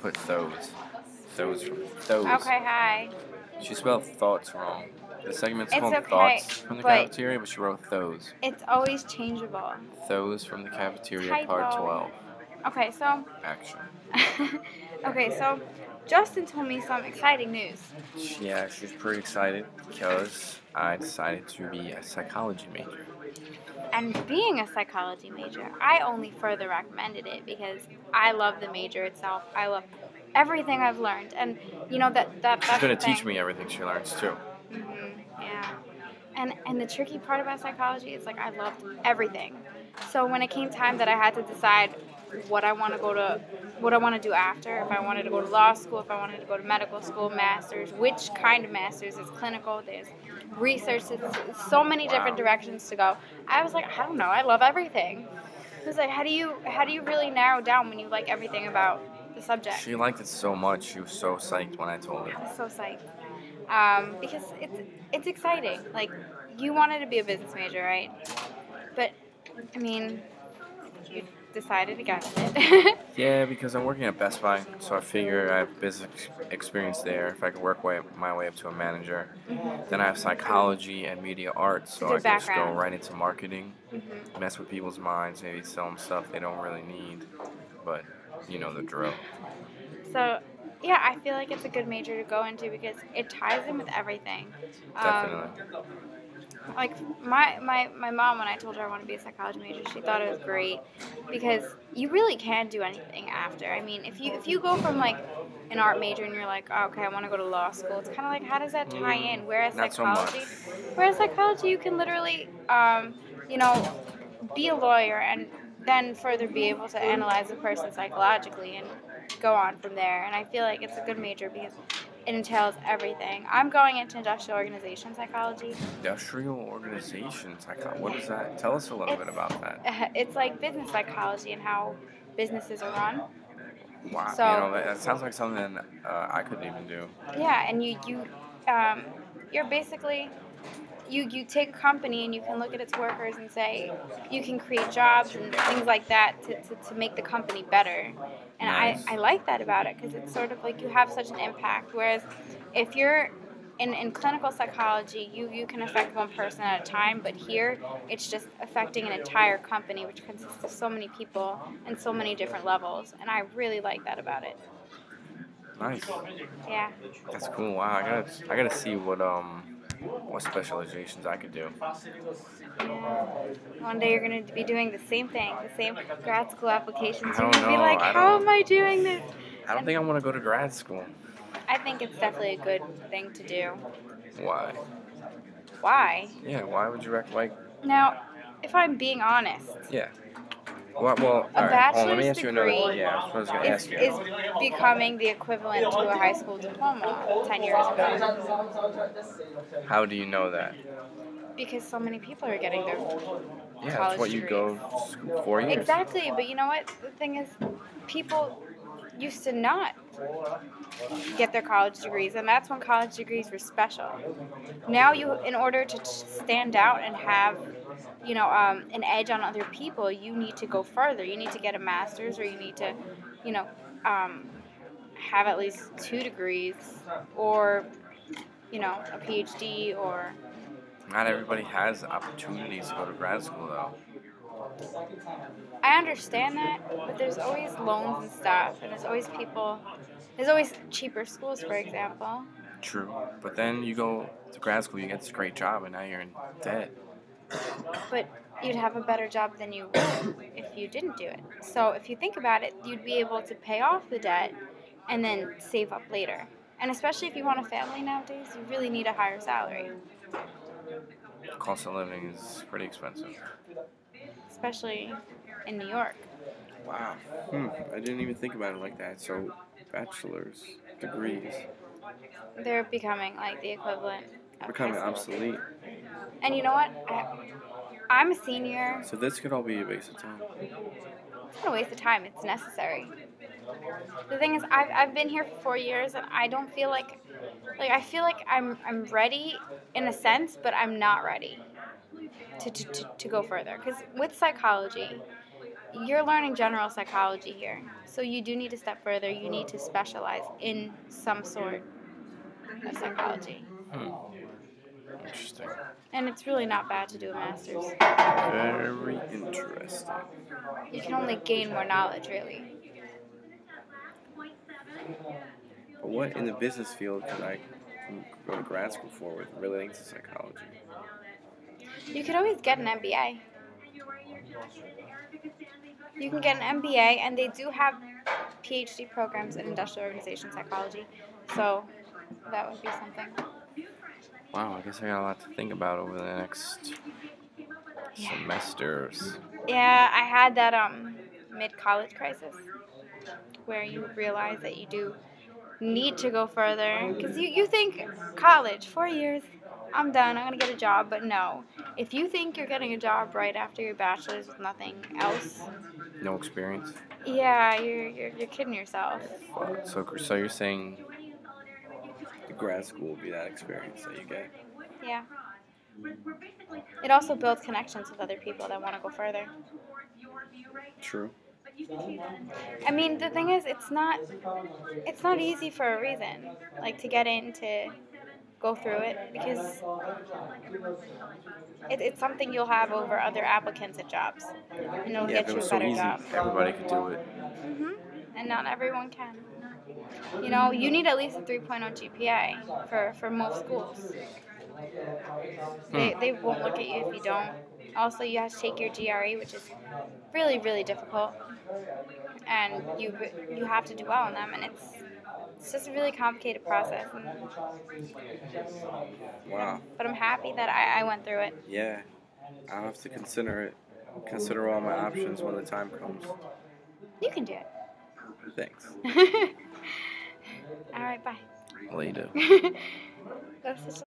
put those. Those from those. Okay, hi. She spelled thoughts wrong. The segment's It's called okay, Thoughts from the but Cafeteria, but she wrote those. it's always changeable. Those from the Cafeteria, Typo. Part 12. Okay, so Action. Justin told me some exciting news. Yeah, she's pretty excited because I decided to be a psychology major. And being a psychology major, I only further recommended it because I love the major itself. I love everything I've learned, and that's She's the going to teach thing. me everything she learns, too. Yeah. And the tricky part about psychology is like I loved everything. So when it came time that I had to decide what I want to do after, if I wanted to go to law school, if I wanted to go to medical school, masters, which kind of masters, is clinical, there's research, there's so many different directions to go. I was like, I don't know, I love everything. It was like, how do you really narrow down when you like everything about the subject? She liked it so much. She was so psyched when I told her. I was so psyched. Because it's exciting. Like, you wanted to be a business major, right? But, I mean, you decided against it. Yeah, because I'm working at Best Buy, so I figure I have business experience there. If I could work my way up to a manager, then I have psychology and media arts, so I Good can just go background. right into marketing, mess with people's minds, maybe sell them stuff they don't really need, but you know the drill. So, yeah, I feel like it's a good major to go into because it ties in with everything. Definitely. Like my mom, when I told her I want to be a psychology major, she thought it was great because you really can do anything after. I mean, if you go from like an art major and you're like, oh, okay, I want to go to law school, it's kind of like, how does that tie in? Not so much. Whereas psychology, you can literally, be a lawyer and then further be able to analyze a person psychologically and go on from there. And I feel like it's a good major because it entails everything. I'm going into industrial organization psychology. Industrial organization psychology. What is that? Tell us a little bit about that. It's like business psychology and how businesses are run. Wow. So, that sounds like something I couldn't even do. yeah, and you're basically you take a company and you can look at its workers and say you can create jobs and things like that to make the company better. And Nice. I like that about it because it's sort of like you have such an impact. Whereas if you're in clinical psychology, you can affect one person at a time, but here it's just affecting an entire company, which consists of so many people and so many different levels. And I really like that about it. Nice. Yeah. That's cool. Wow. I gotta see what specializations I could do. Yeah. One day you're going to be doing the same thing, the same grad school applications. I You're don't going to be know. like, how am I doing this? I don't think I want to go to grad school. I think it's definitely a good thing to do. Why? Why? Yeah. Why would you like? Now, if I'm being honest, Yeah. Well, all a right. Hold on, let me bachelor's ask you another. degree Yeah, I was gonna is ask you. becoming the equivalent to a high school diploma 10 years ago. How do you know that? Because so many people are getting their Yeah, college that's what you degrees. go to school 4 years. Exactly, but you know what? The thing is, people used to not get their college degrees, and that's when college degrees were special. Now, in order to stand out and have, an edge on other people, you need to go further. You need to get a master's, or you need to, you know, have at least 2 degrees, or, a PhD, or. Not everybody has opportunities to go to grad school, though. I understand that, but there's always loans and stuff, and there's always cheaper schools, for example. True. But then you go to grad school, you get this great job, and now you're in debt. But you'd have a better job than you would if you didn't do it. So if you think about it, you'd be able to pay off the debt and then save up later. And especially if you want a family nowadays, you really need a higher salary. The cost of living is pretty expensive. Especially in New York. Wow. I didn't even think about it like that. So, bachelor's degrees They're becoming like the equivalent of becoming high school. obsolete. And you know what? I'm a senior. So this could all be a waste of time. It's not a waste of time. It's necessary. The thing is, I've been here for 4 years, and I don't feel like I feel like I'm ready in a sense, but I'm not ready to go further. Because with psychology, you're learning general psychology here. So you do need to step further. You need to specialize in some sort of psychology. Interesting. And it's really not bad to do a master's. Very interesting. You can only gain more knowledge, really. But what in the business field could I go to grad school for with relating to psychology? You could always get an MBA. You can get an MBA, and they do have PhD programs in industrial organization psychology. So that would be something. Wow, I guess I got a lot to think about over the next semesters. Yeah, I had that mid-college crisis where you realize that you do need to go further. Because you think college, 4 years, I'm done, I'm going to get a job. But no, if you think you're getting a job right after your bachelor's with nothing else, No experience? yeah, you're kidding yourself. So you're saying the grad school will be that experience that you get? Yeah. It also builds connections with other people that want to go further. True. I mean, the thing is, it's not easy for a reason. Like, to get in, to go through it, because it's something you'll have over other applicants at jobs, and it'll Yeah, get if it you a was so better easy, job. everybody could do it. And not everyone can. You know, you need at least a 3.0 GPA for most schools. They won't look at you if you don't. Also, you have to take your GRE, which is really, really difficult, and you have to do well on them, and it's just a really complicated process. Wow. But I'm happy that I went through it. Yeah, I'll have to consider it. Consider all my options when the time comes. You can do it. Thanks. All right, bye. Later. That's such